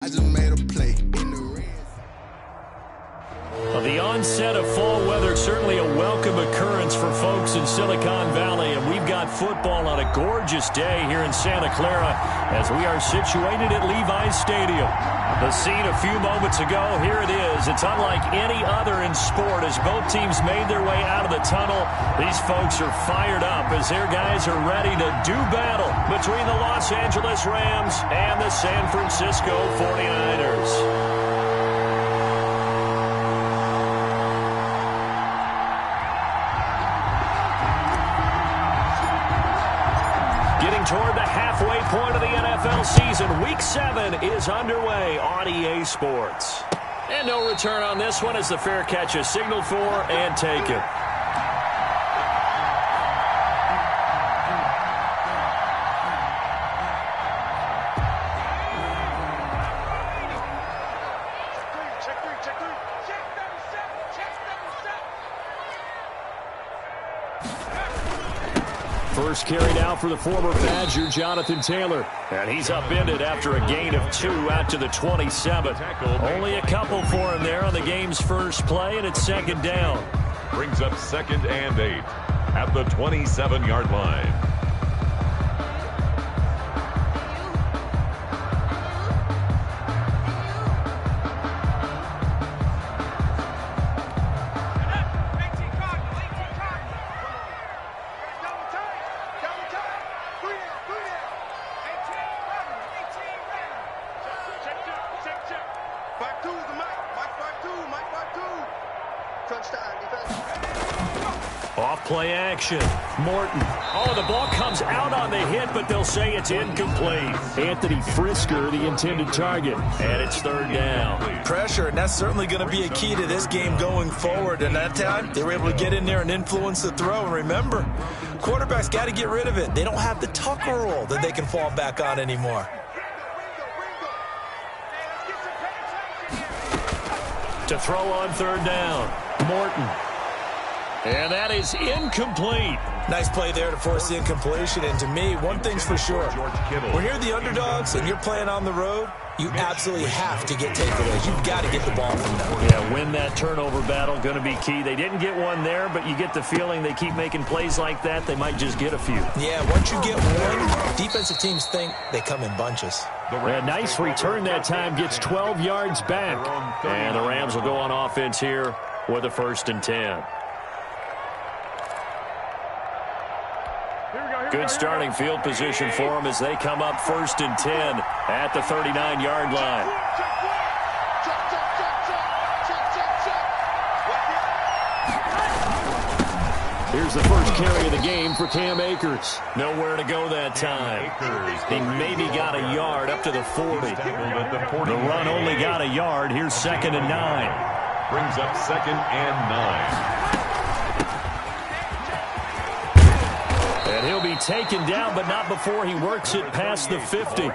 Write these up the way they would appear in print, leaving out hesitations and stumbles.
I just made a play in the red. Well, the onset of fall weather, certainly a welcome occurrence for folks in Silicon Valley, and we've got football on a gorgeous day here in Santa Clara as we are situated at Levi's Stadium. The scene a few moments ago, here it is. It's unlike any other in sport as both teams made their way out of the tunnel. These folks are fired up as their guys are ready to do battle between the Los Angeles Rams and the San Francisco 49ers. Toward the halfway point of the NFL season. Week 7 is underway on EA Sports. And no return on this one as the fair catch is signaled for and taken. First carry now for the former Badger, Jonathan Taylor. And he's upended after a gain of 2 out to the 27. Only a couple for him there on the game's first play, and it's second down. Brings up 2nd and 8 at the 27-yard line. Off-play action. Morton. Oh, the ball comes out on the hit, but they'll say it's incomplete. Anthony Frisker, the intended target. And it's third down. Pressure, and that's certainly going to be a key to this game going forward. And that time, they were able to get in there and influence the throw. And remember, quarterbacks got to get rid of it. They don't have the Tucker rule that they can fall back on anymore. To throw on third down. Morton. And that is incomplete. Nice play there to force the incompletion. And to me, one thing's for sure. When you're the underdogs and you're playing on the road, you absolutely have to get takeaways. You've got to get the ball from them. Yeah, win that turnover battle, going to be key. They didn't get one there, but you get the feeling they keep making plays like that, they might just get a few. Yeah, once you get one, defensive teams think they come in bunches. A nice return that time, gets 12 yards back. And the Rams will go on offense here with a 1st and 10. Good starting field position for them as they come up 1st and 10 at the 39-yard line. Here's the first carry of the game for Cam Akers. Nowhere to go that time. He maybe got a yard up to the 40. The run only got a yard. Here's 2nd and 9. Brings up 2nd and 9. And he'll be taken down, but not before he works it past the 50.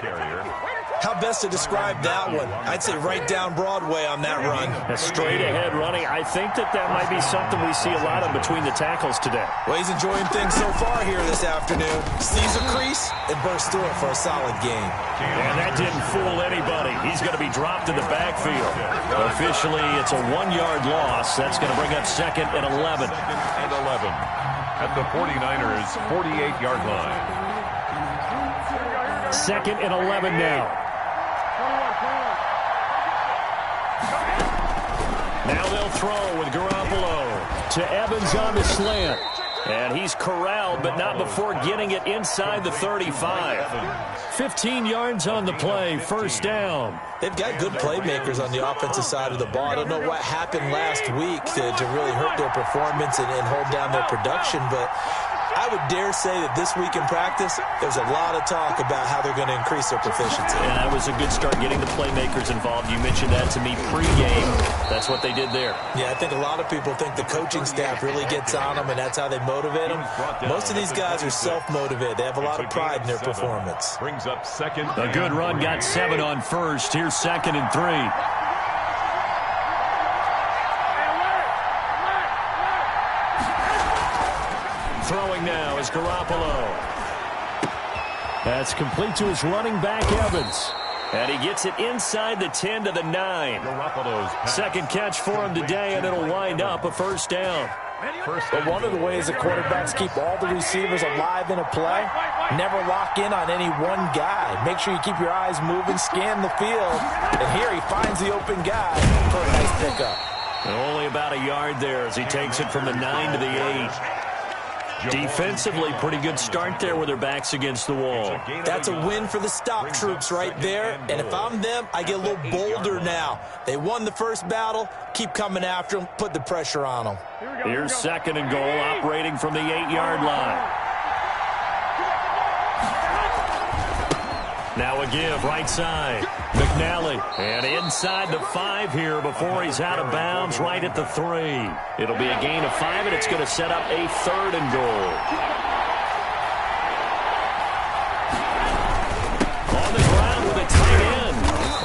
How best to describe that one? I'd say right down Broadway on that run. A straight ahead running. I think that might be something we see a lot of between the tackles today. Well, he's enjoying things so far here this afternoon. Sees a crease and bursts through it for a solid game. And that didn't fool anybody. He's going to be dropped in the backfield. Officially, it's a 1-yard loss. That's going to bring up 2nd and 11. 2nd and 11 at the 49ers' 48-yard line. 2nd and 11 now. Now they'll throw with Garoppolo to Evans on the slant. And he's corralled, but not before getting it inside the 35. 15 yards on the play, 1st down. They've got good playmakers on the offensive side of the ball. I don't know what happened last week to really hurt their performance and hold down their production, but I would dare say that this week in practice, there's a lot of talk about how they're going to increase their proficiency. And that was a good start getting the playmakers involved. You mentioned that to me pregame. That's what they did there. Yeah, I think a lot of people think the coaching staff really gets on them, and that's how they motivate them. Most of these guys are self-motivated. They have a lot of pride in their performance. Brings up 2nd. A good run, got 7 on 1st. Here's 2nd and 3. Throwing now is Garoppolo. That's complete to his running back, Evans. And he gets it inside the 10 to the 9. Second catch for him today, and it'll wind up a first down. But one of the ways the quarterbacks keep all the receivers alive in a play, never lock in on any one guy. Make sure you keep your eyes moving, scan the field, and here he finds the open guy for a nice pickup. And only about a yard there as he takes it from the 9 to the 8. Defensively, pretty good start there with their backs against the wall. That's a win for the stop troops right there. And if I'm them, I get a little bolder now. They won the first battle. Keep coming after them. Put the pressure on them. Here's second and goal, operating from the 8-yard line. Now a give, right side. McNally, and inside the 5 here before he's out of bounds right at the 3. It'll be a gain of 5, and it's going to set up a 3rd and goal. On the ground with a tight end.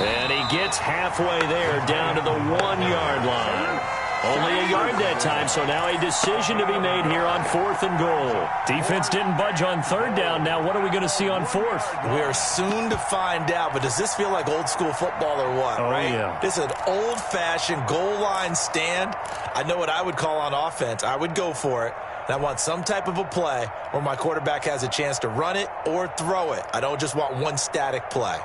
And he gets halfway there down to the 1-yard line. Only a yard that time, so now a decision to be made here on 4th and goal. Defense didn't budge on 3rd down. Now what are we going to see on 4th? We are soon to find out, but does this feel like old school football or what, right? Yeah. This is an old-fashioned goal line stand. I know what I would call on offense. I would go for it. And I want some type of a play where my quarterback has a chance to run it or throw it. I don't just want one static play.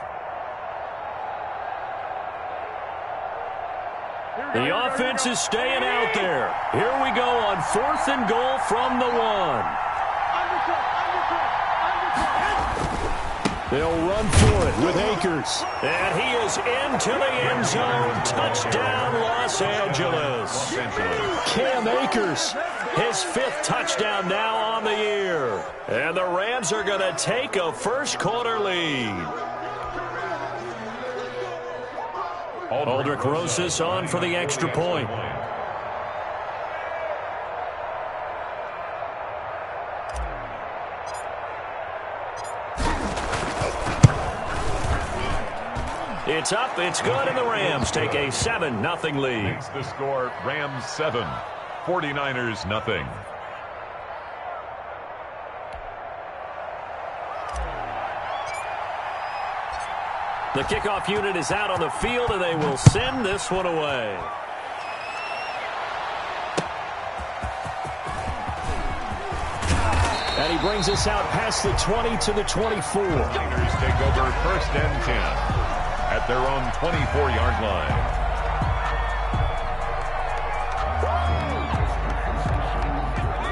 The offense is staying out there. Here we go on 4th and goal from the 1. They'll run for it with Akers. And he is into the end zone. Touchdown, Los Angeles. Cam Akers, his 5th touchdown now on the year. And the Rams are going to take a first-quarter lead. Aldrich Rosas on for the extra point. It's up, it's good, and the Rams take a 7-0 lead. Makes the score Rams 7, 49ers nothing. The kickoff unit is out on the field, and they will send this one away. And he brings us out past the 20 to the 24. Niners take over 1st and 10 at their own 24-yard line.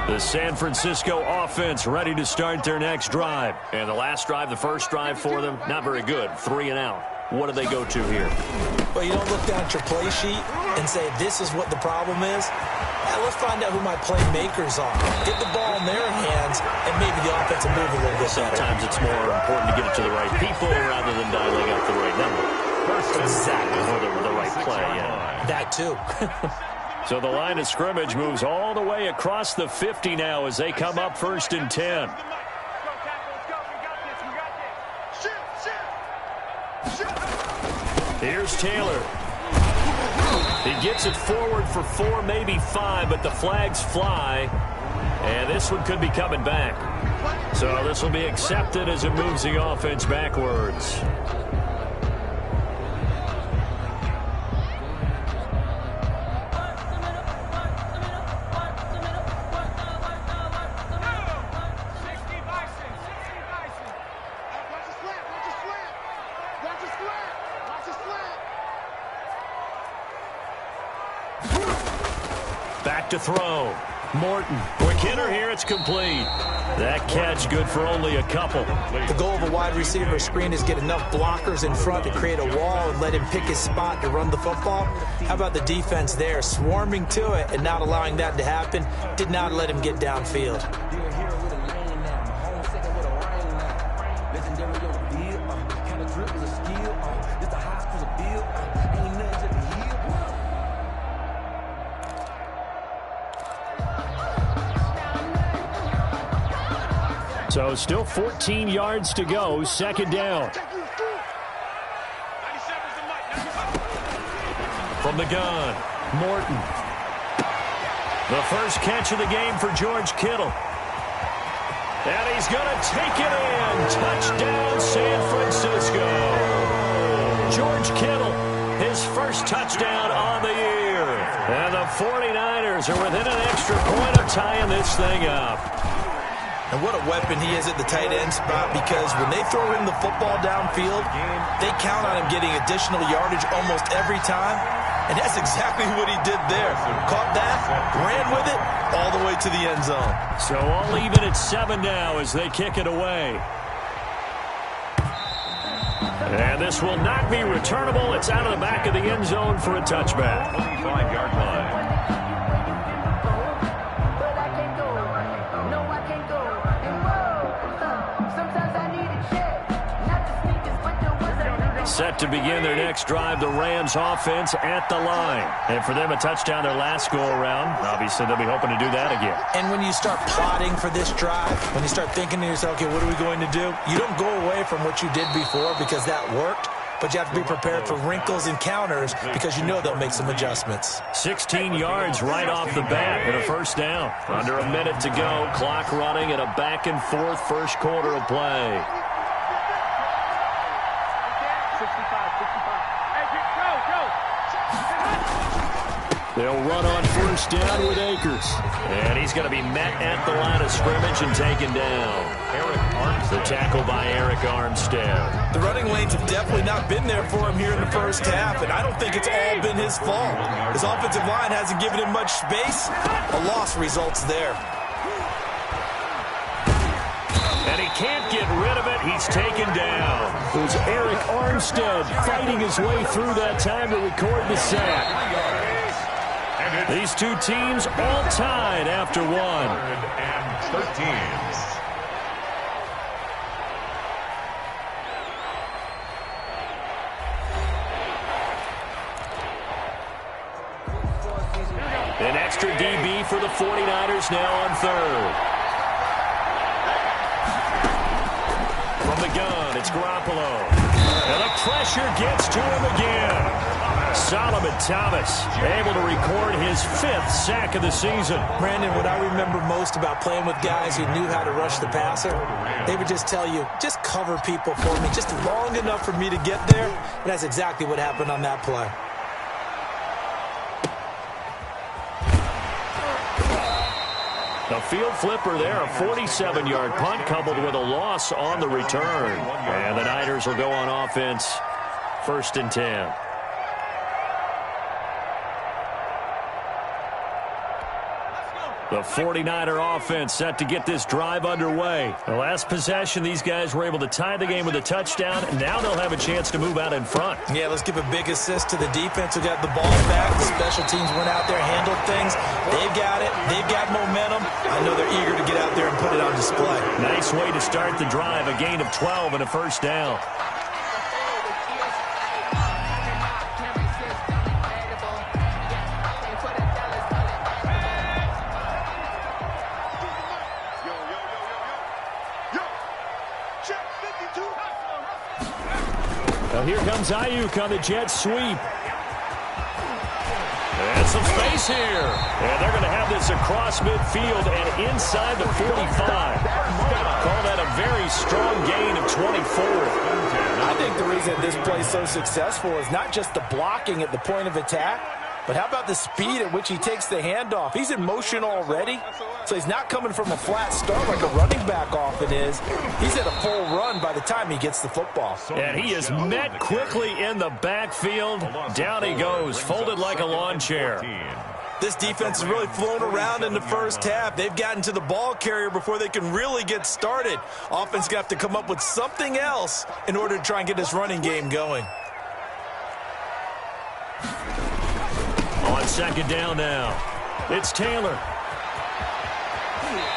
The San Francisco offense ready to start their next drive. And the last drive, the first drive for them, not very good. 3 and out. What do they go to here? Well, you don't look down at your play sheet and say, this is what the problem is. Yeah, let's find out who my playmakers are. Get the ball in their hands, and maybe the offense will move a little bit better. Sometimes it's more important to get it to the right people rather than dialing up the right number. Exactly. Or the right play, yeah. That, too. So the line of scrimmage moves all the way across the 50 now as they come up 1st and 10. Here's Taylor. He gets it forward for 4, maybe 5, but the flags fly. And this one could be coming back. So this will be accepted as it moves the offense backwards. Back to throw. Morton. Quick hitter here. It's complete. That catch good for only a couple. The goal of a wide receiver screen is get enough blockers in front to create a wall and let him pick his spot to run the football. How about the defense there? Swarming to it and not allowing that to happen. Did not let him get downfield. So still 14 yards to go, 2nd down. From the gun, Morton. The first catch of the game for George Kittle. And he's going to take it in. Touchdown, San Francisco. George Kittle, his first touchdown on the year. And the 49ers are within an extra point of tying this thing up. And what a weapon he is at the tight end spot, because when they throw him the football downfield, they count on him getting additional yardage almost every time. And that's exactly what he did there. Caught that, ran with it, all the way to the end zone. So all even at 7 now as they kick it away. And this will not be returnable. It's out of the back of the end zone for a touchback. 25-yard line. Set to begin their next drive, the Rams offense at the line. And for them, a touchdown their last go-around. Obviously, they'll be hoping to do that again. And when you start plotting for this drive, when you start thinking to yourself, okay, what are we going to do? You don't go away from what you did before because that worked, but you have to be prepared for wrinkles and counters because you know they'll make some adjustments. 16 yards right off the bat and a first down. Under a minute to go, clock running at a back-and-forth first quarter of play. They'll run on first down with Akers. And he's going to be met at the line of scrimmage and taken down. The tackle by Eric Armstead. The running lanes have definitely not been there for him here in the first half, and I don't think it's all been his fault. His offensive line hasn't given him much space. A loss results there. And he can't get rid of it. He's taken down. It was Eric Armstead fighting his way through that time to record the sack. These two teams all tied after one. 13. An extra DB for the 49ers now on third. From the gun, it's Garoppolo. And the pressure gets to him again. Solomon Thomas able to record his 5th sack of the season. Brandon, what I remember most about playing with guys who knew how to rush the passer, they would just tell you, just cover people for me, just long enough for me to get there. And that's exactly what happened on that play. A field flipper there, a 47-yard punt coupled with a loss on the return. And the Niners will go on offense, 1st and 10. The 49er offense set to get this drive underway. The last possession, these guys were able to tie the game with a touchdown, and now they'll have a chance to move out in front. Yeah, let's give a big assist to the defense who got the ball back. The special teams went out there, handled things. They've got it. They've got momentum. I know they're eager to get out there and put it on display. Nice way to start the drive, a gain of 12 and a first down. Now here comes Ayuk on the jet sweep. And some space here. And they're going to have this across midfield and inside the 45. Call that a very strong gain of 24. I think the reason this play is so successful is not just the blocking at the point of attack, but how about the speed at which he takes the handoff? He's in motion already, so he's not coming from a flat start like a running back often is. He's at a full run by the time he gets the football. And he is met quickly in the backfield. Down he goes, folded like a lawn chair. This defense has really flown around in the first half. They've gotten to the ball carrier before they can really get started. Offense going to have to come up with something else in order to try and get this running game going. On second down now, it's Taylor.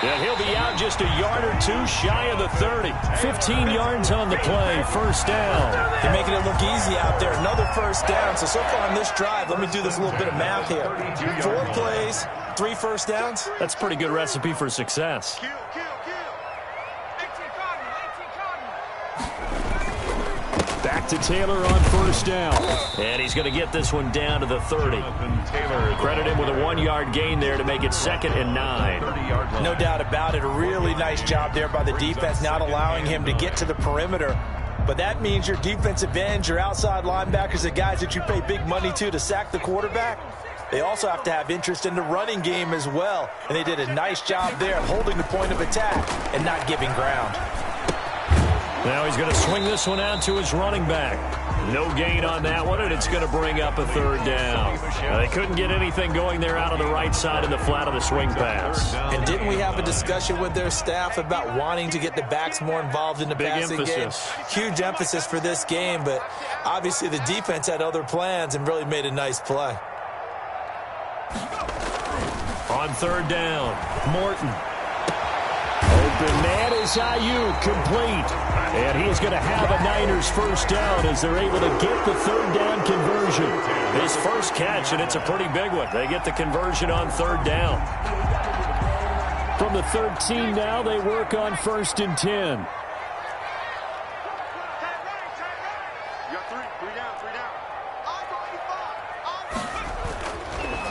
And he'll be out just a yard or two shy of the 30. 15 yards on the play, first down. They're making it look easy out there. Another first down. So far on this drive, let me do this little bit of math here. 4 plays, 3 first downs. That's a pretty good recipe for success. Back to Taylor on first down. And he's going to get this one down to the 30. Credit him with a 1-yard gain there to make it 2nd and 9. No doubt about it. A really nice job there by the defense, not allowing him to get to the perimeter. but that means your defensive ends, your outside linebackers, the guys that you pay big money to sack the quarterback, they also have to have interest in the running game as well. And they did a nice job there of holding the point of attack and not giving ground. Now he's going to swing this one out to his running back. No gain on that one, and it's going to bring up a third down. They couldn't get anything going there out of the right side of the flat of the swing pass. And didn't we have a discussion with their staff about wanting to get the backs more involved in the passing game? Huge emphasis for this game, but obviously the defense had other plans and really made a nice play. On third down, Morton. Open man is Ayuk, complete. And he is going to have a Niners first down as they're able to get the third down conversion. His first catch, and it's a pretty big one. They get the conversion on third down. From the 13 now, they work on 1st and 10.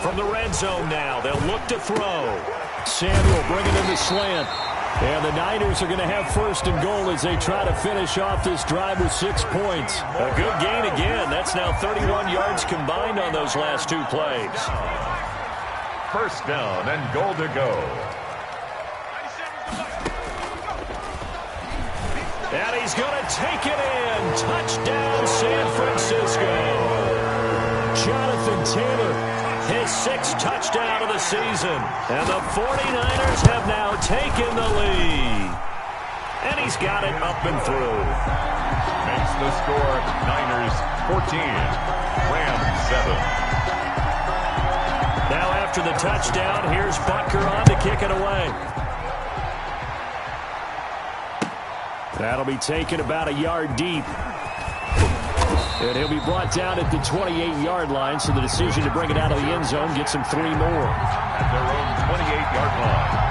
From the red zone now, they'll look to throw. Samuel bringing in the slant. And the Niners are going to have 1st and goal as they try to finish off this drive with 6 points. A good gain again. That's now 31 yards combined on those last 2 plays. First down and goal to go. And he's going to take it in. Touchdown, San Francisco. Jonathan Taylor, his 6th touchdown of the season. And the 49ers have now taken the lead. And he's got it up and through. Makes the score Niners 14, Rams 7. Now after the touchdown, here's Butker on to kick it away. That'll be taken about a yard deep. And he'll be brought down at the 28-yard line, so the decision to bring it out of the end zone gets him 3 more. At their own 28-yard line.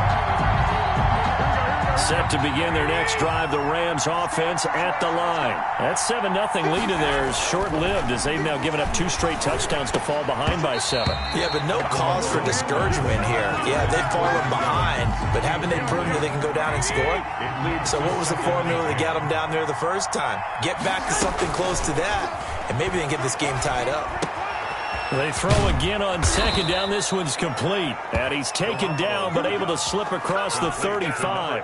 Set to begin their next drive, the Rams offense at the line. That 7-0 lead in there is short-lived as they've now given up 2 straight touchdowns to fall behind by 7. Yeah, but no cause for discouragement here. Yeah, they've fallen behind, but haven't they proven that they can go down and score? So what was the formula to get them down there the first time? Get back to something close to that, and maybe they can get this game tied up. They throw again on 2nd down. This one's complete. And he's taken down but able to slip across the 35.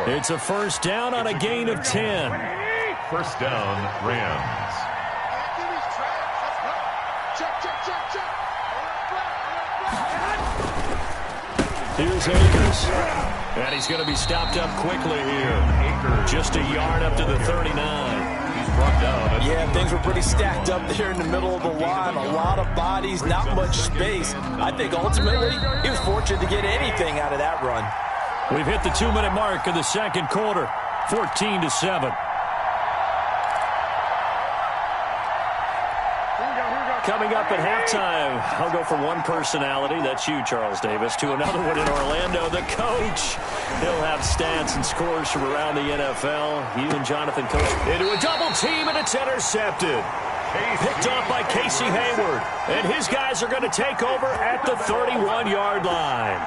It's a first down on a gain of 10. First down, Rams. Here's Akers. And he's going to be stopped up quickly here. Just a yard up to the 39. Yeah, things were pretty stacked up there in the middle of the line. A lot of bodies, not much space. I think ultimately he was fortunate to get anything out of that run. We've hit the 2-minute mark of the second quarter. 14-7. Coming up at halftime, I'll go from one personality, that's you, Charles Davis, to another one in Orlando, the coach. He'll have stats and scores from around the NFL. You and Jonathan Coach into a double team, and it's intercepted. Picked off by Casey Hayward. And his guys are going to take over at the 31-yard line.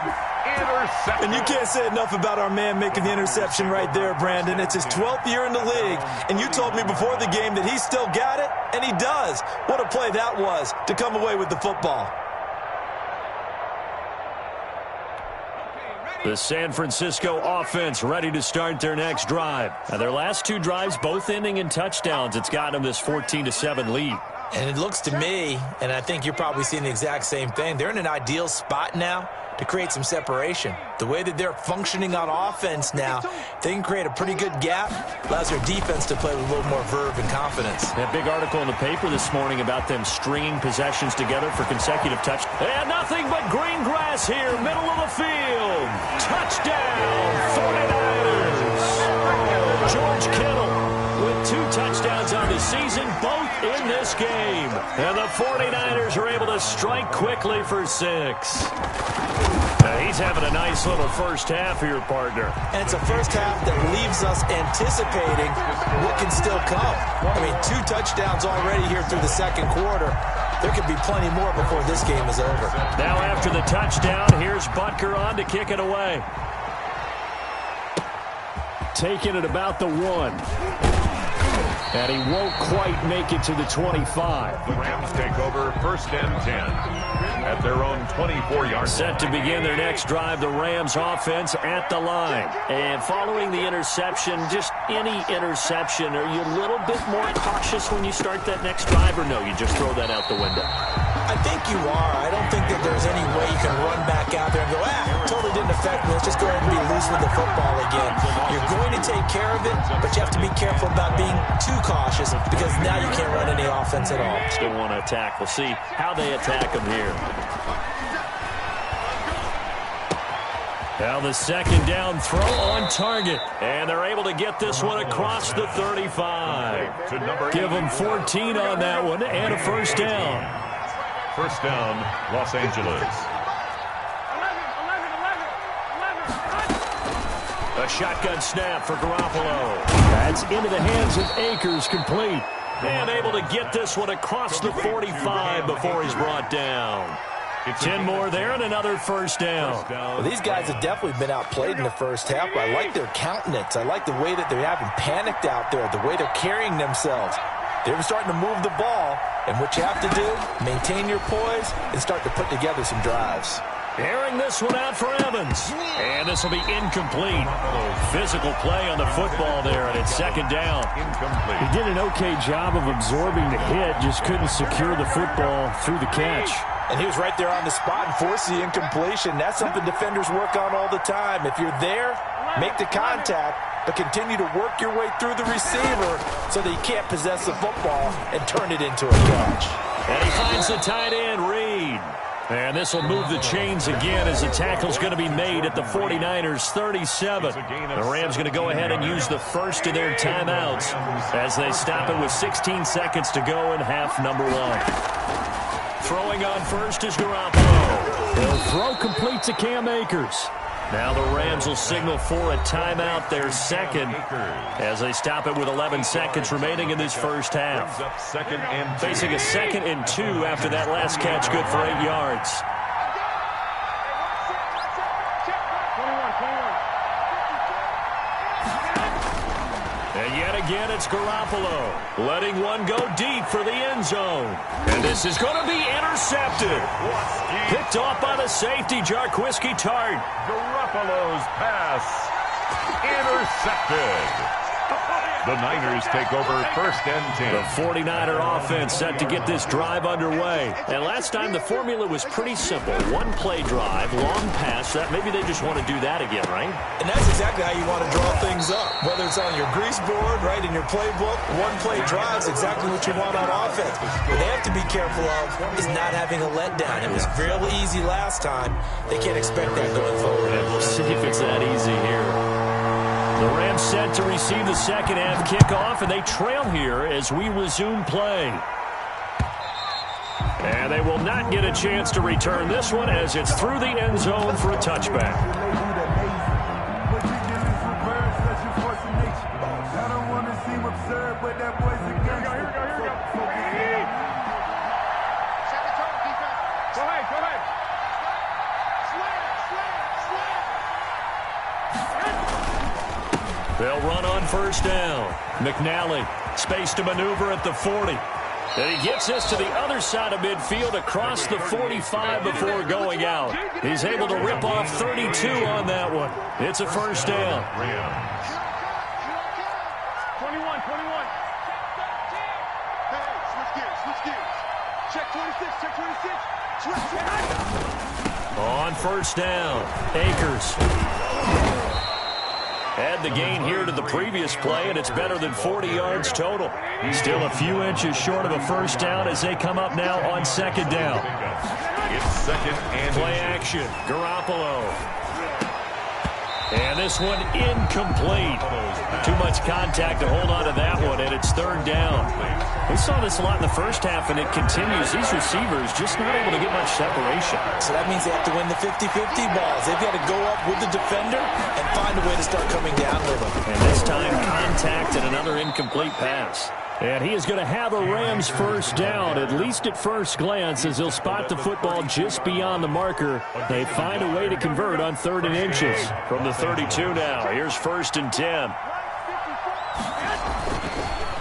And you can't say enough about our man making the interception right there, Brandon. It's his 12th year in the league, and you told me before the game that he still got it, and he does. What a play that was to come away with the football. The San Francisco offense ready to start their next drive. Now, their last 2 drives, both ending in touchdowns. It's got them this 14-7 lead. And it looks to me, and I think you're probably seeing the exact same thing, they're in an ideal spot now to create some separation. The way that they're functioning on offense now, they can create a pretty good gap, allows their defense to play with a little more verve and confidence. That big article in the paper this morning about them stringing possessions together for consecutive touchdowns. And nothing but green grass here, middle of the field. Touchdown, 49ers. George Kittle with 2 touchdowns on the season, both in this game. And the 49ers are able to strike quickly for 6. He's having a nice little first half here, partner. And it's a first half that leaves us anticipating what can still come. I mean, 2 touchdowns already here through the second quarter. There could be plenty more before this game is over. Now after the touchdown, here's Butker on to kick it away. Taking it about the 1. And he won't quite make it to the 25. The Rams take over 1st and 10 at their own 24-yard. Set to begin their next drive, the Rams offense at the line. And following the interception, just any interception, are you a little bit more cautious when you start that next drive, or no, you just throw that out the window? I think you are. I don't think that there's any way you can run back out there and go, totally didn't affect me. Let's just go ahead and be loose with the football again. You're going to take care of it, but you have to be careful about being too cautious because now you can't run any offense at all. Still want to attack. We'll see how they attack them here. Now the second down throw on target. And they're able to get this one across the 35. Give them 14 on that one and a first down. First down, Los Angeles. A shotgun snap for Garoppolo. That's into the hands of Akers, complete. And able to get this one across the 45 before he's brought down. 10 more there and another first down. Well, these guys have definitely been outplayed in the first half. I like their countenance. I like the way that they haven't panicked out there, the way they're carrying themselves. They're starting to move the ball, and what you have to do, maintain your poise and start to put together some drives. Airing this one out for Evans. And this will be incomplete. Physical play on the football there, and it's second down. Incomplete. He did an okay job of absorbing the hit, just couldn't secure the football through the catch. And he was right there on the spot and forced the incompletion. That's something defenders work on all the time. If you're there, make the contact, but continue to work your way through the receiver so that he can't possess the football and turn it into a catch. And he finds the tight end, Reed. And this will move the chains again as the tackle's going to be made at the 49ers 37. The Rams going to go ahead and use the first of their timeouts as they stop it with 16 seconds to go in half number one. Throwing on first is Garoppolo. He'll throw complete to Cam Akers. Now the Rams will signal for a timeout, their second, as they stop it with 11 seconds remaining in this first half. Facing a 2nd and 2 after that last catch, good for 8 yards. And yet again, it's Garoppolo, letting one go deep for the end zone. And this is going to be intercepted. Picked off by the safety, Jarquiski Tart. Garoppolo's pass intercepted. The Niners take over 1st and 10. The 49er offense set to get this drive underway. And last time the formula was pretty simple. One play drive, long pass. That maybe they just want to do that again, right? And that's exactly how you want to draw things up. Whether it's on your grease board, right, in your playbook, one play drive is exactly what you want on offense. What they have to be careful of is not having a letdown. It was real easy last time. They can't expect that going forward. And we'll see if it's that easy here. The Rams set to receive the second half kickoff, and they trail here as we resume play. And they will not get a chance to return this one as it's through the end zone for a touchback. They'll run on first down. McNally, space to maneuver at the 40. And he gets this to the other side of midfield across the 45 before going out. He's able to rip off 32 on that one. It's a first down. 21. Hey, switch gears. Check 26. On first down, Akers. Had the gain here to the previous play, and it's better than 40 yards total. Still a few inches short of a first down as they come up now on second down. It's 2nd and Play action, Garoppolo. And this one incomplete. Too much contact to hold on to that one, and it's 3rd down. We saw this a lot in the first half, and it continues. These receivers just not able to get much separation. So that means they have to win the 50-50 balls. They've got to go up with the defender and find a way to start coming down with them. And this time, contact and another incomplete pass. And he is going to have a Rams first down, at least at first glance, as he'll spot the football just beyond the marker. They find a way to convert on 3rd and inches. From the 32 now, here's 1st and 10.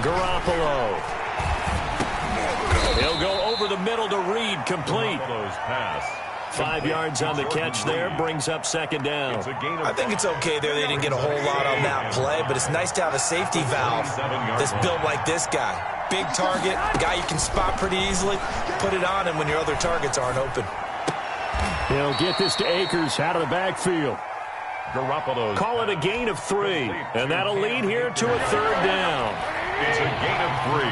Garoppolo. He'll go over the middle to Reed, complete. Pass. 5 yards on the catch there, brings up second down. I think it's okay there. They didn't get a whole lot on that play, but it's nice to have a safety valve that's built like this guy. Big target, guy you can spot pretty easily. Put it on him when your other targets aren't open. He'll get this to Akers out of the backfield. Garoppolo. Call it a gain of 3, and that'll lead here to a third down. It's a gain of 3.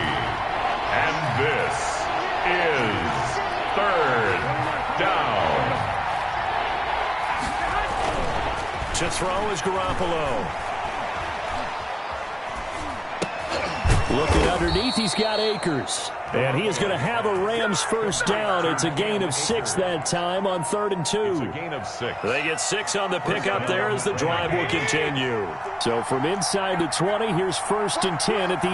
And this is third down. To throw is Garoppolo. Looking underneath, he's got Akers. And he is going to have a Rams first down. It's a gain of 6 that time on 3rd and 2. It's a gain of 6. They get 6 on the pickup there as the drive will continue. So from inside the 20, here's 1st and 10 at the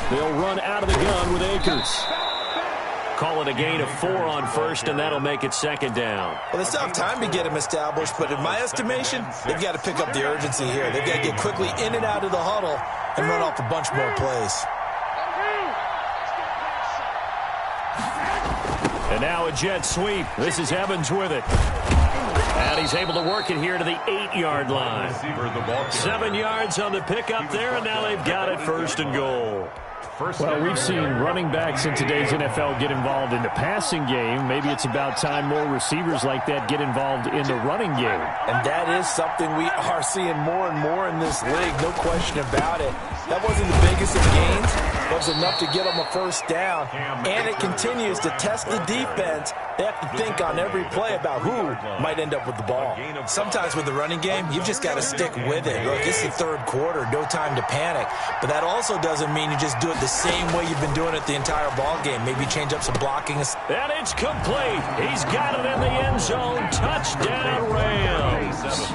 18. They'll run out of the gun with Akers. Call it a gain of 4 on 1st, and that'll make it second down. Well, they still have time to get him established, but in my estimation, they've got to pick up the urgency here. They've got to get quickly in and out of the huddle and run off a bunch more plays. And now a jet sweep. This is Evans with it. And he's able to work it here to the 8-yard line. 7 yards on the pickup there, and now they've got it 1st and goal. Well, we've seen running backs in today's NFL get involved in the passing game. Maybe it's about time more receivers like that get involved in the running game. And that is something we are seeing more and more in this league, no question about it. That wasn't the biggest of gains, but it was enough to get them a first down. And it continues to test the defense. They have to think on every play about who might end up with the ball. Sometimes with the running game, you've just got to stick with it. Look, it's the 3rd quarter, no time to panic. But that also doesn't mean you just do it the same way you've been doing it the entire ball game. Maybe change up some blocking. And it's complete. He's got it in the end zone. Touchdown, Rams.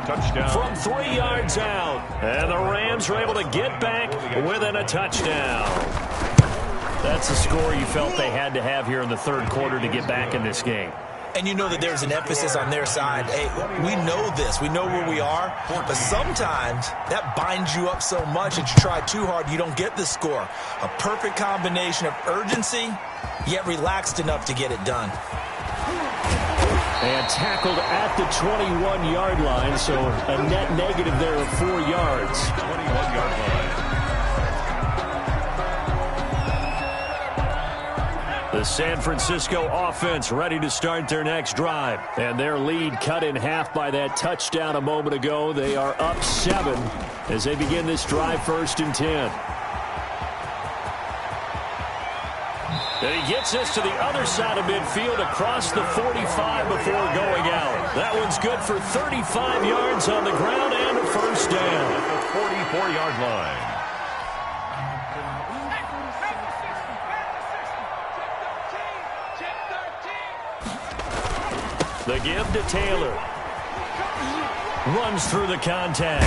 Touchdown. From 3 yards out. And the Rams are able to get back within a touchdown. That's the score you felt they had to have here in the 3rd quarter to get back in this game. And you know that there's an emphasis on their side. Hey, we know this. We know where we are. But sometimes that binds you up so much that you try too hard, you don't get the score. A perfect combination of urgency, yet relaxed enough to get it done. And tackled at the 21-yard line, so a net negative there of 4 yards. 21-yard line. The San Francisco offense ready to start their next drive. And their lead cut in half by that touchdown a moment ago. They are up 7 as they begin this drive 1st and 10. And he gets this to the other side of midfield across the 45 before going out. That one's good for 35 yards on the ground and a first down. At the 44-yard line. The give to Taylor. Runs through the contact.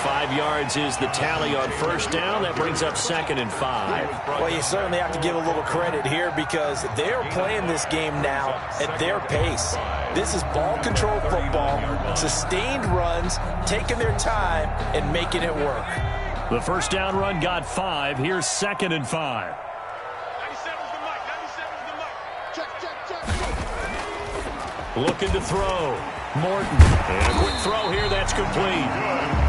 5 yards is the tally on first down. That brings up 2nd and 5. Well, you certainly have to give a little credit here because they're playing this game now at their pace. This is ball control football, sustained runs, taking their time and making it work. The first down run got 5. Here's 2nd and 5. Looking to throw. Morton. And a quick throw here. That's complete.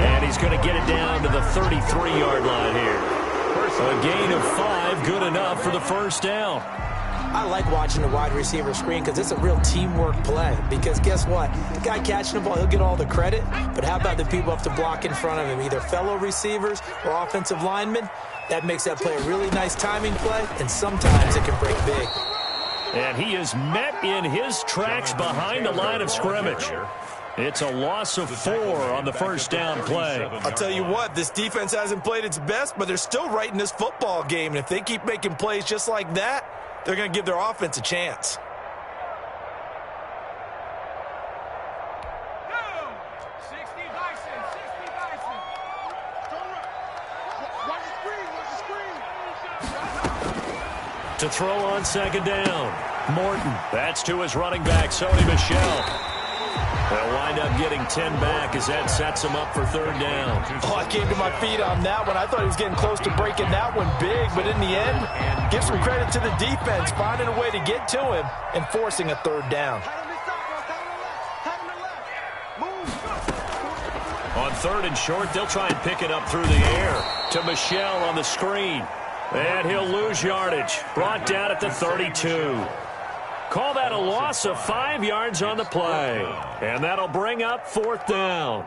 And he's going to get it down to the 33-yard line here. A gain of 5. Good enough for the first down. I like watching the wide receiver screen because it's a real teamwork play. Because guess what? The guy catching the ball, he'll get all the credit. But how about the people who have to block in front of him, either fellow receivers or offensive linemen? That makes that play a really nice timing play, and sometimes it can break big. And he is met in his tracks behind the line of scrimmage. It's a loss of 4 on the first down play. I'll tell you what, this defense hasn't played its best, but they're still right in this football game. And if they keep making plays just like that, they're going to give their offense a chance. To throw on second down. Morton. That's to his running back, Sony Michel. They'll wind up getting 10 back as that sets them up for third down. Oh, I came to my feet on that one. I thought he was getting close to breaking that one big, but in the end, give some credit to the defense, finding a way to get to him and forcing a third down. On third and short, they'll try and pick it up through the air to Michel on the screen. And he'll lose yardage. Brought down at the 32. Call that a loss of 5 yards on the play. And that'll bring up fourth down.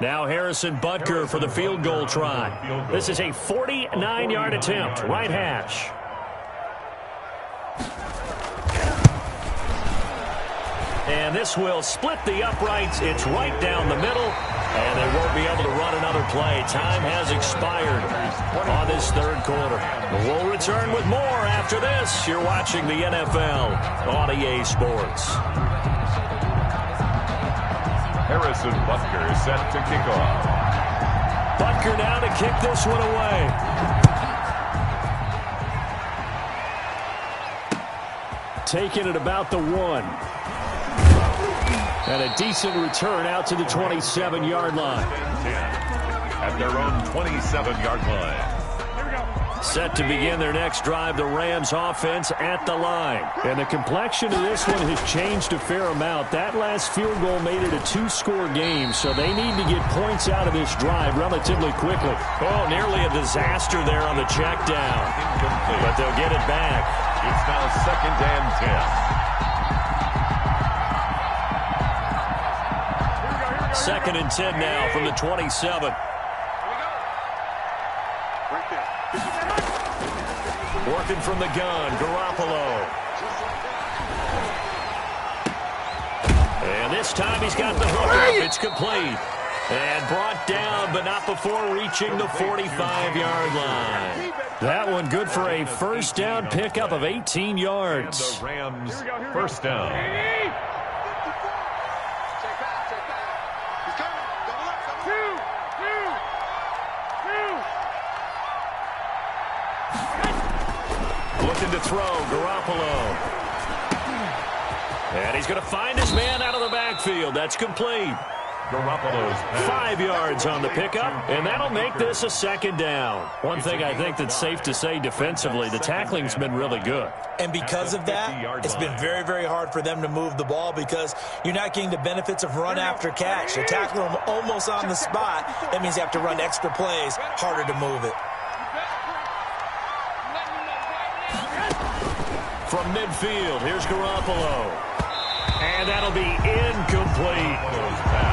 Now Harrison Butker for the field goal try. This is a 49-yard attempt, right hash. And this will split the uprights. It's right down the middle. And they won't be able to run another play. Time has expired on this third quarter. We'll return with more after this. You're watching the NFL on EA Sports. Harrison Butker is set to kick off. Butker now to kick this one away. Taking it about the 1. And a decent return out to the 27-yard line. At their own 27-yard line. Set to begin their next drive, the Rams offense at the line. And the complexion of this one has changed a fair amount. That last field goal made it a 2-score game, so they need to get points out of this drive relatively quickly. Oh, nearly a disaster there on the check down. But they'll get it back. It's now 2nd and 10. 2nd and 10 now from the 27. Working from the gun, Garoppolo. And this time he's got the hook up. It's complete. And brought down, but not before reaching the 45-yard line. That one good for a first down pickup of 18 yards. The Rams first down. Looking to throw, Garoppolo. And he's going to find his man out of the backfield. That's complete. Garoppolo's 5 yards on the pickup, and that'll make this a second down. One thing I think that's safe to say defensively, the tackling's been really good. And because of that, it's been very, very hard for them to move the ball because you're not getting the benefits of run after catch. They tackle them almost on the spot. That means you have to run extra plays, harder to move it. From midfield, here's Garoppolo. And that'll be incomplete.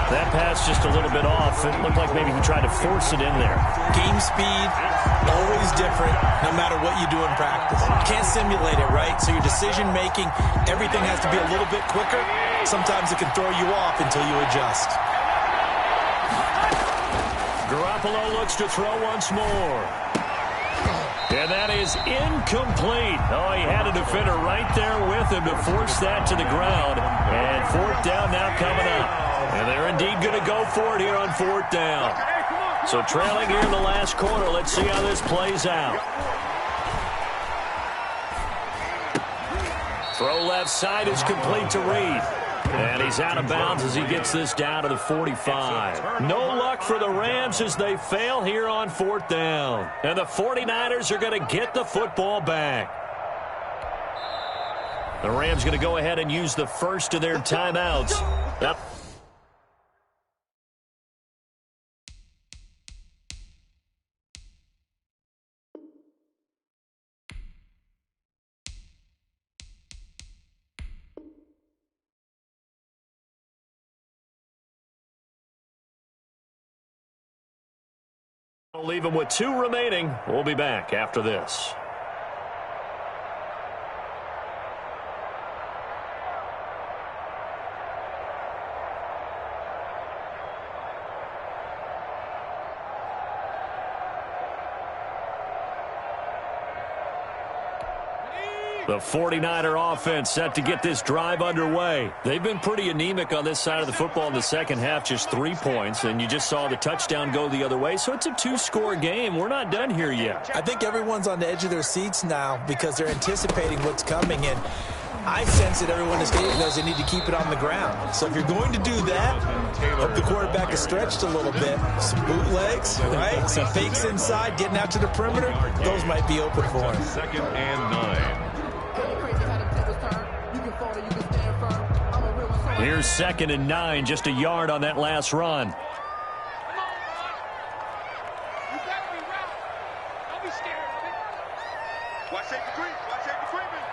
That pass just a little bit off. It looked like maybe he tried to force it in there. Game speed, always different, no matter what you do in practice. You can't simulate it, right? So your decision-making, everything has to be a little bit quicker. Sometimes it can throw you off until you adjust. Garoppolo looks to throw once more. And that is incomplete. Oh, he had a defender right there with him to force that to the ground. And fourth down now coming up. And they're indeed going to go for it here on fourth down. So trailing here in the last quarter. Let's see how this plays out. Throw left side is complete to Reed. And he's out of bounds as he gets this down to the 45. No luck for the Rams as they fail here on fourth down. And the 49ers are going to get the football back. The Rams going to go ahead and use the first of their timeouts. Yep. We'll leave them with 2 remaining. We'll be back after this. The 49er offense set to get this drive underway. They've been pretty anemic on this side of the football in the second half, just 3 points, and you just saw the touchdown go the other way, so it's a 2-score game. We're not done here yet. I think everyone's on the edge of their seats now because they're anticipating what's coming, and I sense that everyone is here because they need to keep it on the ground. So if you're going to do that, hope the quarterback is stretched a little bit. Some bootlegs, right? Some fakes inside, getting out to the perimeter. Those might be open for him. 2nd and 9. Here's 2nd and 9, just a yard on that last run. Watch safety creep. Watch safety creeping.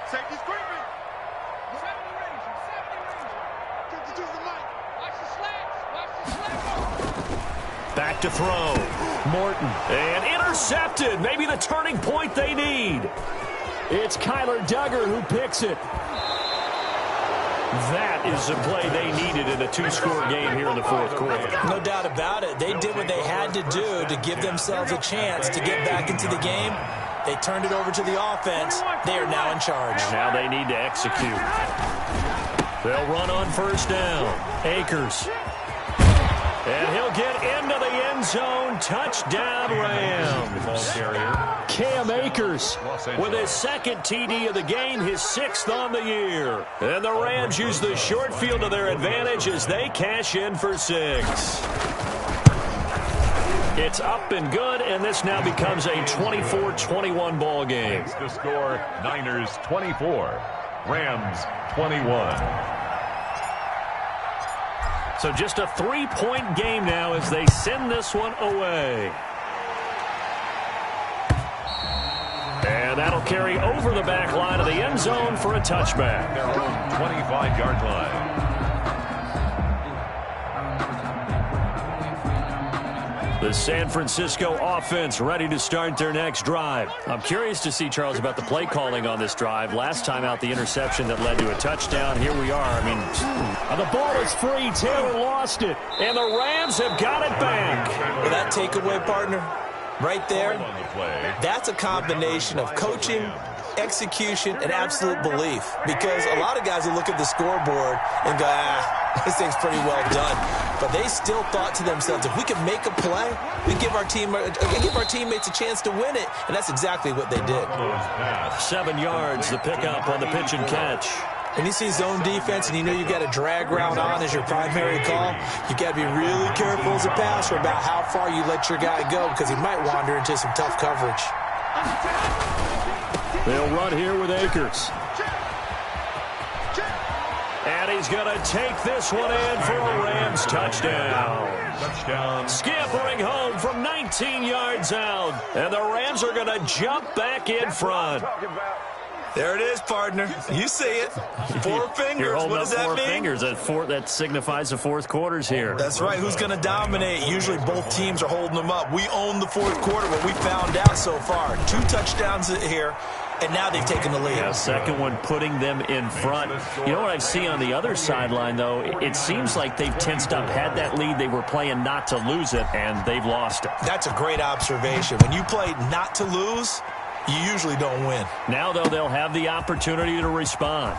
Safety's creeping. 70 range. 70 range. Get to the mic. Watch the slants. Watch the slants. Back to throw. Morton. And intercepted. Maybe the turning point they need. It's Kyler Duggar who picks it. That is the play they needed in a 2-score game here in the 4th quarter. No doubt about it. They did what they had to do to give themselves a chance to get back into the game. They turned it over to the offense. They are now in charge. Now they need to execute. They'll run on 1st down. Akers. And he'll get into the end zone. Touchdown, Rams. Cam Akers with his 2nd TD of the game, his 6th on the year. And the Rams use the short field to their advantage as they cash in for 6. It's up and good, and this now becomes a 24-21 ball game. The score, Niners 24, Rams 21. So just a 3-point game now as they send this one away. And that'll carry over the back line of the end zone for a touchback. Their own 25-yard line. The San Francisco offense ready to start their next drive. I'm curious to see, Charles, about the play calling on this drive. Last time out, the interception that led to a touchdown. Here we are. I mean, the ball is free. Taylor lost it. And the Rams have got it back. Well, that takeaway, partner, right there, that's a combination of coaching, execution, and absolute belief. Because a lot of guys will look at the scoreboard and go, this thing's pretty well done. But they still thought to themselves, if we can make a play, we give our teammates a chance to win it. And that's exactly what they did. 7 yards, the pickup on the pitch and catch. When you see zone defense and you know you've got a drag route on as your primary call, you got to be really careful as a passer about how far you let your guy go because he might wander into some tough coverage. They'll run here with Akers. And he's going to take this one in for a Rams touchdown. Touchdown. Scampering home from 19 yards out. And the Rams are going to jump back in front. There it is, partner. You see it. 4 fingers. You're holding what up does that 4 mean? fingers. That signifies the 4th quarters here. That's right. Who's going to dominate? Usually both teams are holding them up. We own the 4th quarter, what we found out so far. 2 touchdowns here, and now they've taken the lead. Yeah, second one putting them in front. You know what I see on the other sideline, though? It seems like they've tensed up. Had that lead, they were playing not to lose it, and they've lost it. That's a great observation. When you play not to lose, you usually don't win. Now, though, they'll have the opportunity to respond.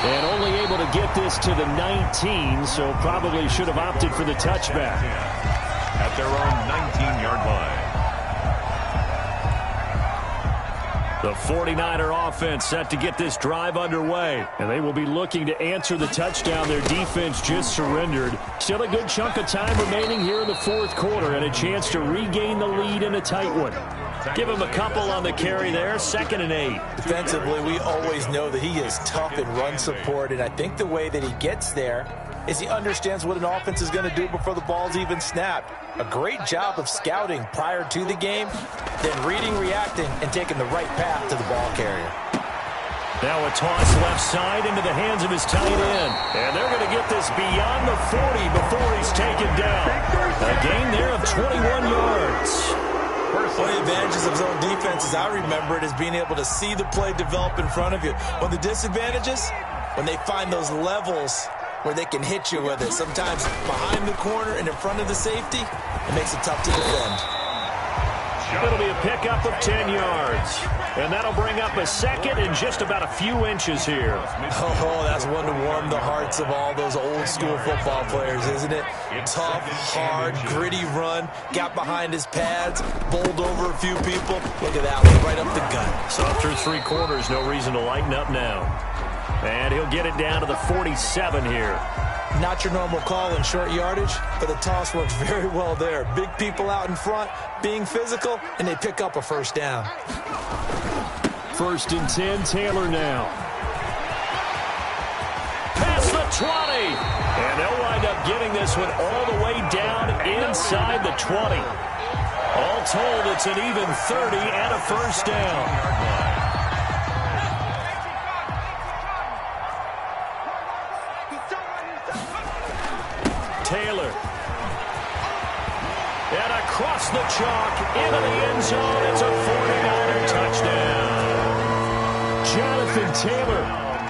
And only able to get this to the 19, so probably should have opted for the touchback. At their own 19-yard line. The 49er offense set to get this drive underway. And they will be looking to answer the touchdown their defense just surrendered. Still a good chunk of time remaining here in the 4th quarter and a chance to regain the lead in a tight one. Give him a couple on the carry there. 2nd and 8. Defensively, we always know that he is tough in run support, and I think the way that he gets there is he understands what an offense is going to do before the ball's even snapped. A great job of scouting prior to the game, then reading, reacting, and taking the right path to the ball carrier. Now a toss left side into the hands of his tight end. And they're going to get this beyond the 40 before he's taken down. A gain there of 21 yards. One of the advantages of zone defense, as I remember it, is being able to see the play develop in front of you. One of the disadvantages, when they find those levels where they can hit you with it. Sometimes behind the corner and in front of the safety, it makes it tough to defend. It'll be a pickup of 10 yards. And that'll bring up a second and just about a few inches here. Oh, that's one to warm the hearts of all those old-school football players, isn't it? Tough, hard, gritty run, got behind his pads, bowled over a few people. Look at that one, right up the gut. So through 3 quarters, no reason to lighten up now. And he'll get it down to the 47 here. Not your normal call in short yardage, but the toss works very well there. Big people out in front, being physical, and they pick up a first down. 1st and 10, Taylor now. Past the 20. And they'll wind up getting this one all the way down inside the 20. All told, it's an even 30 and a first down. Taylor. And across the chalk into the end zone. It's a 49er touchdown. Jonathan Taylor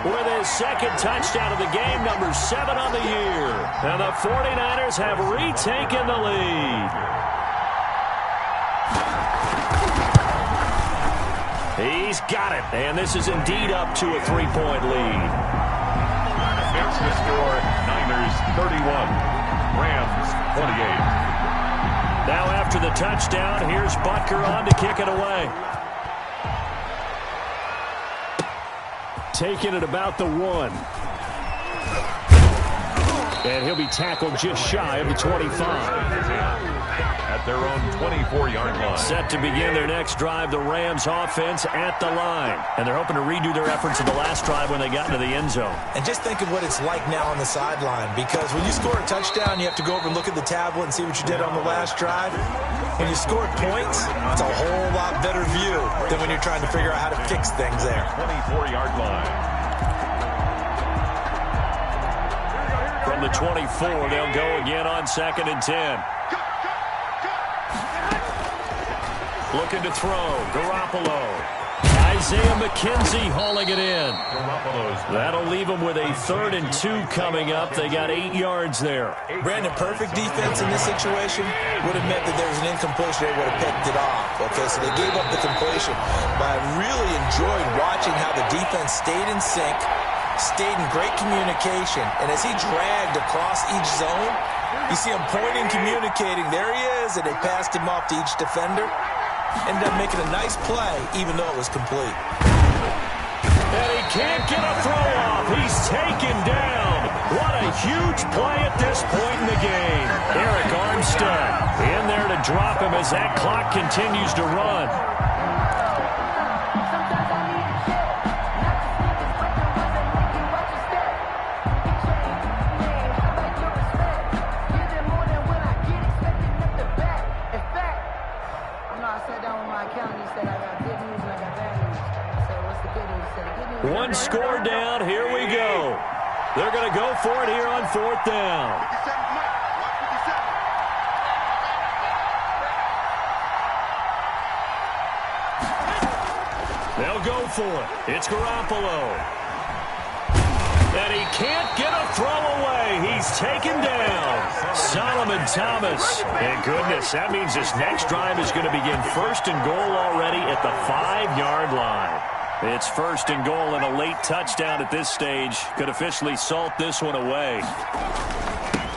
with his 2nd touchdown of the game, number 7 on the year. And the 49ers have retaken the lead. He's got it. And this is indeed up to a 3-point lead. Makes the score Niners 31. Rams 28. Now after the touchdown, here's Butker on to kick it away. Taking it about the 1. And he'll be tackled just shy of the 25. At their own 24-yard line. Set to begin their next drive, the Rams offense at the line. And they're hoping to redo their efforts of the last drive when they got into the end zone. And just think of what it's like now on the sideline, because when you score a touchdown, you have to go over and look at the tablet and see what you did on the last drive. When you score points, it's a whole lot better view than when you're trying to figure out how to fix things there. 24-yard line. From the 24, they'll go again on 2nd and 10. Looking to throw. Garoppolo. Isaiah McKenzie hauling it in. That'll leave them with a 3rd and 2 coming up. They got 8 yards there. Brandon, perfect defense in this situation would have meant that there was an incompletion. They would have picked it off. Okay, so they gave up the completion. But I really enjoyed watching how the defense stayed in sync, stayed in great communication. And as he dragged across each zone, you see him pointing, communicating. There he is, and they passed him off to each defender. Ended up making a nice play, even though it was complete. And he can't get a throw off. He's taken down. What a huge play at this point in the game. Eric Armstead in there to drop him as that clock continues to run. One score down. Here we go. They're going to go for it here on 4th down. They'll go for it. It's Garoppolo. And he can't get a throw away. He's taken down. Solomon Thomas. And goodness, that means this next drive is going to begin 1st and goal already at the 5-yard line. It's 1st and goal, and a late touchdown at this stage could officially salt this one away.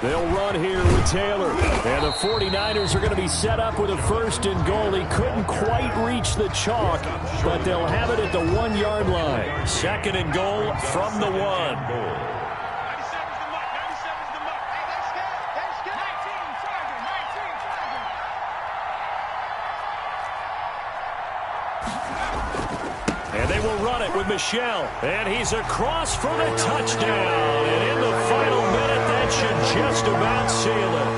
They'll run here with Taylor. And the 49ers are going to be set up with a 1st and goal. He couldn't quite reach the chalk, but they'll have it at the 1-yard line. 2nd and goal from the 1. And they will run it with Michel. And he's across for the touchdown. And in the final minute, that should just about seal it.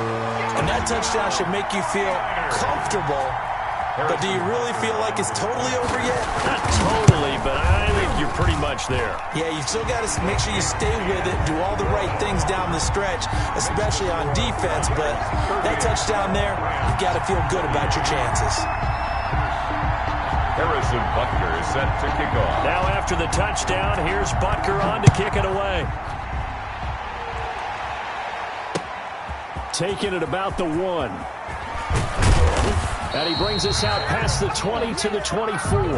And that touchdown should make you feel comfortable. But do you really feel like it's totally over yet? Not totally, but I think you're pretty much there. Yeah, you still got to make sure you stay with it, do all the right things down the stretch, especially on defense. But that touchdown there, you've got to feel good about your chances. Harrison Butker is set to kick off. Now after the touchdown, here's Butker on to kick it away. Taking it about the 1. And he brings us out past the 20 to the 24. Take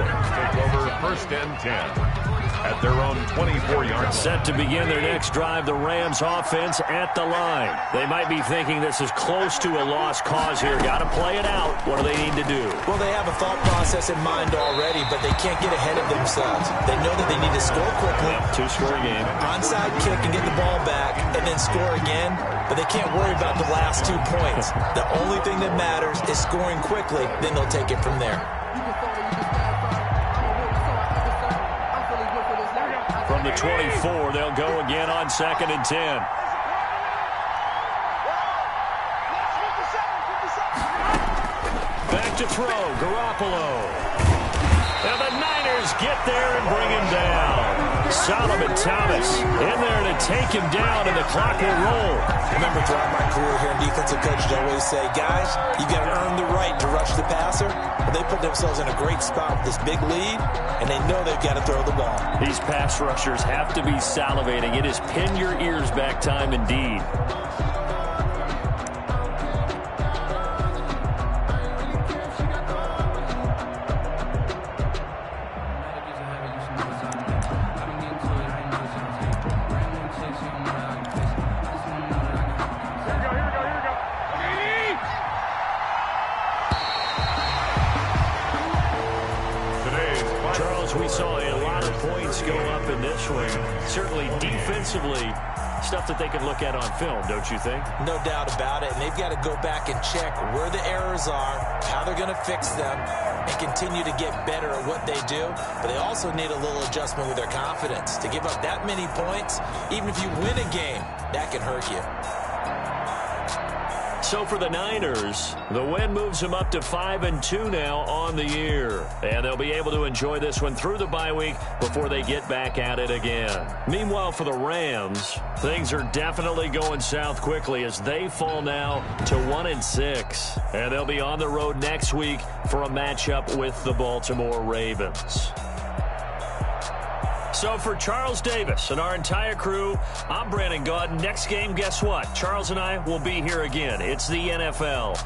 over 1st and 10 at their own 24-yard line. Set to begin their next drive, the Rams offense at the line. They might be thinking this is close to a lost cause here. Got to play it out. What do they need to do? Well, they have a thought process in mind already, but they can't get ahead of themselves. They know that they need to score quickly. Two-score game. Onside kick and get the ball back and then score again, but they can't worry about the last 2 points. The only thing that matters is scoring quickly, then they'll take it from there. From the 24, they'll go again on 2nd and 10. Back to throw, Garoppolo. And the Niners get there and bring him down. Solomon Thomas in there to take him down, and the clock will roll. I remember throughout my career here in defensive coaches, I always say, guys, you got to earn the right to rush the passer. But they put themselves in a great spot with this big lead, and they know they've got to throw the ball. These pass rushers have to be salivating. It is pin your ears back time indeed. We saw a lot of points go up in this one. Certainly defensively, stuff that they could look at on film, don't you think? No doubt about it. And they've got to go back and check where the errors are, how they're going to fix them, and continue to get better at what they do. But they also need a little adjustment with their confidence. To give up that many points, even if you win a game, that can hurt you. So for the Niners, the win moves them up to 5-2 now on the year. And they'll be able to enjoy this one through the bye week before they get back at it again. Meanwhile, for the Rams, things are definitely going south quickly as they fall now to 1-6. And they'll be on the road next week for a matchup with the Baltimore Ravens. So for Charles Davis and our entire crew, I'm Brandon Gaudin. Next game, guess what? Charles and I will be here again. It's the NFL.